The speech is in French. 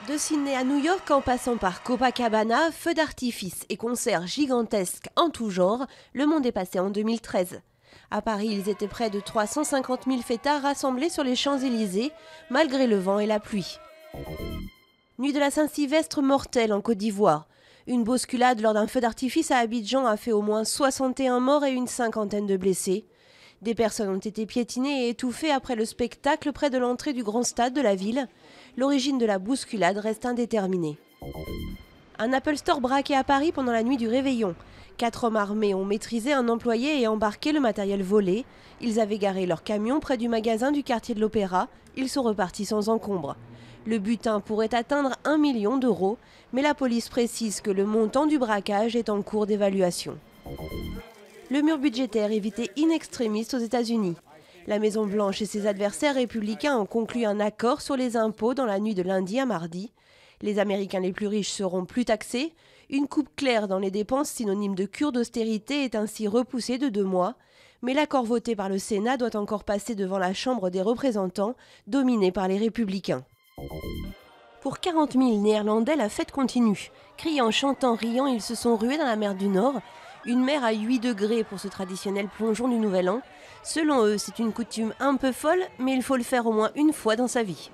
De Sydney à New York, en passant par Copacabana, feux d'artifice et concerts gigantesques en tout genre, le monde est passé en 2013. À Paris, ils étaient près de 350 000 fêtards rassemblés sur les Champs-Élysées, malgré le vent et la pluie. Nuit de la Saint-Sylvestre mortelle en Côte d'Ivoire. Une bousculade lors d'un feu d'artifice à Abidjan a fait au moins 61 morts et une cinquantaine de blessés. Des personnes ont été piétinées et étouffées après le spectacle près de l'entrée du grand stade de la ville. L'origine de la bousculade reste indéterminée. Un Apple Store braqué à Paris pendant la nuit du réveillon. 4 hommes armés ont maîtrisé un employé et embarqué le matériel volé. Ils avaient garé leur camion près du magasin du quartier de l'Opéra. Ils sont repartis sans encombre. Le butin pourrait atteindre 1 million d'euros, mais la police précise que le montant du braquage est en cours d'évaluation. Le mur budgétaire évité in extremis aux États-Unis. La Maison-Blanche et ses adversaires républicains ont conclu un accord sur les impôts dans la nuit de lundi à mardi. Les Américains les plus riches seront plus taxés. Une coupe claire dans les dépenses, synonyme de cure d'austérité, est ainsi repoussée de 2 mois. Mais l'accord voté par le Sénat doit encore passer devant la Chambre des représentants, dominée par les Républicains. Pour 40 000 Néerlandais, la fête continue. Criant, chantant, riant, ils se sont rués dans la mer du Nord. Une mer à 8 degrés pour ce traditionnel plongeon du Nouvel An. Selon eux, c'est une coutume un peu folle, mais il faut le faire au moins une fois dans sa vie.